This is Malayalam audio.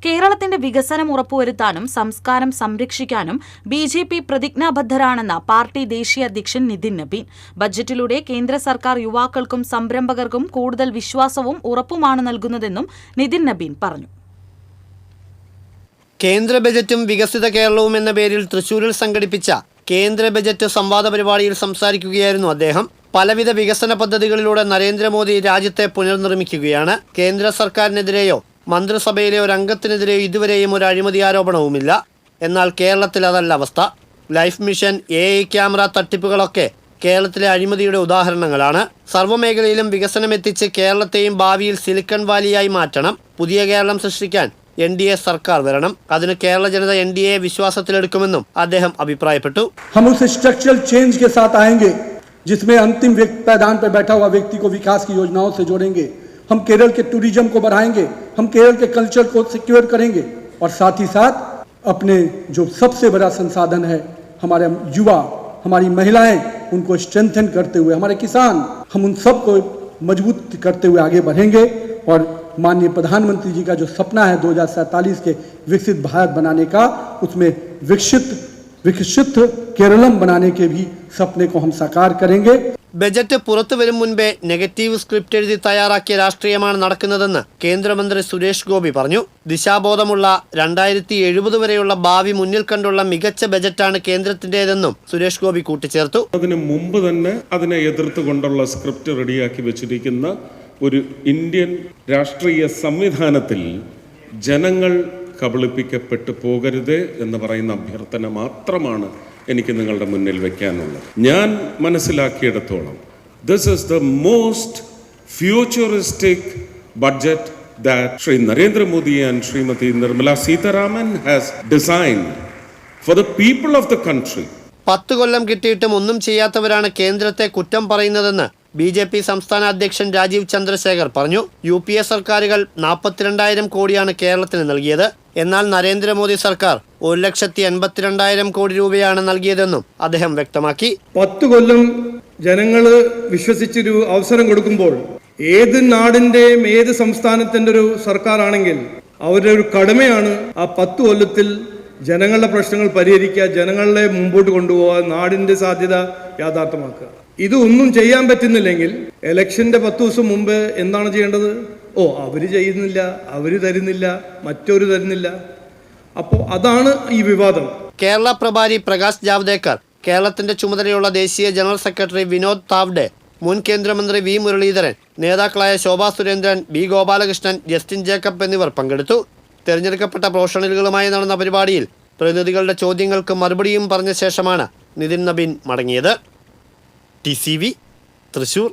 കേരളത്തിന്റെ വികസനം ഉറപ്പുവരുത്താനും സംസ്കാരം സംരക്ഷിക്കാനും ബിജെപി പ്രതിജ്ഞാബദ്ധരാണെന്ന് പാർട്ടി ദേശീയ അധ്യക്ഷൻ നിതിൻ നബീൻ. ബജറ്റിലൂടെ കേന്ദ്ര സർക്കാർ യുവാക്കൾക്കും സംരംഭകർക്കും കൂടുതൽ വിശ്വാസവും ഉറപ്പുമാണ് നൽകുന്നതെന്നും നിതിൻ നബീൻ പറഞ്ഞു. കേന്ദ്ര ബജറ്റും വികസിത കേരളവും എന്ന പേരിൽ തൃശൂരിൽ സംഘടിപ്പിച്ച കേന്ദ്ര ബജറ്റ് സംവാദ പരിപാടിയിൽ സംസാരിക്കുകയായിരുന്നു അദ്ദേഹം. പലവിധ വികസന പദ്ധതികളിലൂടെ നരേന്ദ്രമോദി രാജ്യത്തെ പുനർനിർമ്മിക്കുകയാണ്. കേന്ദ്ര സർക്കാരിനെതിരെയോ മന്ത്രിസഭയിലെ ഒരു അംഗത്തിനെതിരെയോ ഇതുവരെയും ഒരു അഴിമതി ആരോപണവുമില്ല. എന്നാൽ കേരളത്തിൽ അതല്ല അവസ്ഥ. ലൈഫ് മിഷൻ, AI ക്യാമറ തട്ടിപ്പുകളൊക്കെ കേരളത്തിലെ അഴിമതിയുടെ ഉദാഹരണങ്ങളാണ്. സർവ്വമേഖലയിലും വികസനമെത്തിച്ച് കേരളത്തെയും ഭാവിയിൽ സിലിക്കൺ വാലിയായി മാറ്റണം. പുതിയ കേരളം സൃഷ്ടിക്കാൻ NDA സർക്കാർ വരണം. അതിന് കേരള ജനത NDA വിശ്വാസത്തിലെടുക്കുമെന്നും അദ്ദേഹം അഭിപ്രായപ്പെട്ടു. हम उस स्ट्रक्चरल चेंज के साथ आएंगे जिसमें अंतिम पायदान पर बैठा हुआ व्यक्ति को विकास की योजनाओं से जोड़ेंगे. हम केरल के टूरिज्म को बढ़ाएंगे, हम केरल के कल्चर को सिक्योर करेंगे और साथ ही साथ अपने जो सबसे बड़ा संसाधन है हमारे युवा, हमारी महिलाएं, उनको स्ट्रेंथन करते हुए, हमारे किसान, हम उन सब को मजबूत करते हुए आगे बढ़ेंगे और माननीय प्रधानमंत्री जी का जो सपना है 2047 के विकसित भारत बनाने का, उसमें विकसित केरलम बनाने के भी सपने को हम साकार करेंगे. ബജറ്റ് പുറത്തു വരും മുൻപേ നെഗറ്റീവ് സ്ക്രിപ്റ്റ് എഴുതി തയ്യാറാക്കിയ രാഷ്ട്രീയമാണ് നടക്കുന്നതെന്ന് കേന്ദ്രമന്ത്രി സുരേഷ് ഗോപി പറഞ്ഞു. ദിശാബോധമുള്ള 2070 വരെയുള്ള ഭാവി മുന്നിൽ കണ്ടുള്ള മികച്ച ബജറ്റാണ് കേന്ദ്രത്തിന്റേതെന്നും സുരേഷ് ഗോപി കൂട്ടിച്ചേർത്തു. അതിനു മുമ്പ് തന്നെ അതിനെ എതിർത്തുകൊണ്ടുള്ള സ്ക്രിപ്റ്റ് റെഡിയാക്കി വെച്ചിരിക്കുന്ന ഒരു ഇന്ത്യൻ രാഷ്ട്രീയ സംവിധാനത്തിൽ ജനങ്ങൾ കബളിപ്പിക്കപ്പെട്ടു പോകരുത് എന്ന് പറയുന്ന അഭ്യർത്ഥന മാത്രമാണ് എനിക്ക് നിങ്ങളുടെ മുന്നിൽ വെക്കാനുള്ളത്. ഞാൻ മനസ്സിലാക്കിയിടത്തോളം this is the most futuristic budget that Shri Narendra Modi and Shrimati Nirmala Sitharaman has designed for the people of the country. 10 കൊല്ലം കിട്ടിയിട്ടും ഒന്നും ചെയ്യാത്തവരാണ് കേന്ദ്രത്തെ കുറ്റം പറയുന്നതെന്ന് BJP സംസ്ഥാന അധ്യക്ഷൻ രാജീവ് ചന്ദ്രശേഖർ പറഞ്ഞു. UPA സർക്കാരുകൾ 42,000 കോടിയാണ് കേരളത്തിന് നൽകിയത്. എന്നാൽ നരേന്ദ്രമോദി സർക്കാർ 1,82,000 കോടി രൂപയാണ് നൽകിയതെന്നും അദ്ദേഹം വ്യക്തമാക്കി. 10 കൊല്ലം ജനങ്ങൾ വിശ്വസിച്ചൊരു അവസരം കൊടുക്കുമ്പോൾ ഏത് നാടിന്റെയും ഏത് സംസ്ഥാനത്തിന്റെ ഒരു സർക്കാരാണെങ്കിൽ അവരുടെ ഒരു കടമയാണ് ആ 10 കൊല്ലത്തിൽ ജനങ്ങളുടെ പ്രശ്നങ്ങൾ പരിഹരിക്കുക, ജനങ്ങളെ മുമ്പോട്ട് കൊണ്ടുപോകുക, നാടിന്റെ സാധ്യത യാഥാർത്ഥ്യമാക്കുക. ഇതൊന്നും ചെയ്യാൻ പറ്റുന്നില്ലെങ്കിൽ ഇലക്ഷന്റെ 10 ദിവസം മുമ്പ് എന്താണ് ചെയ്യേണ്ടത്? അവര് ചെയ്യുന്നില്ല, അവര് തരുന്നില്ല, മറ്റൊരു തരുന്നില്ല. അപ്പോൾ അതാണ് ഈ വിവാദം. കേരള പ്രഭാരി പ്രകാശ് ജാവ്ദേക്കർ, കേരളത്തിന്റെ ചുമതലയുള്ള ദേശീയ ജനറൽ സെക്രട്ടറി വിനോദ് താവ്ഡെ, മുൻ കേന്ദ്രമന്ത്രി V മുരളീധരൻ, നേതാക്കളായ Shobha Surendran, B Gopalakrishnan, Justin Jacob എന്നിവർ പങ്കെടുത്തു. തെരഞ്ഞെടുക്കപ്പെട്ട പ്രൊഫഷണലുകളുമായി നടന്ന പരിപാടിയിൽ പ്രതിനിധികളുടെ ചോദ്യങ്ങൾക്ക് മറുപടിയും പറഞ്ഞ ശേഷമാണ് നിതിൻ നബീൻ മടങ്ങിയത്. TCV തൃശൂർ.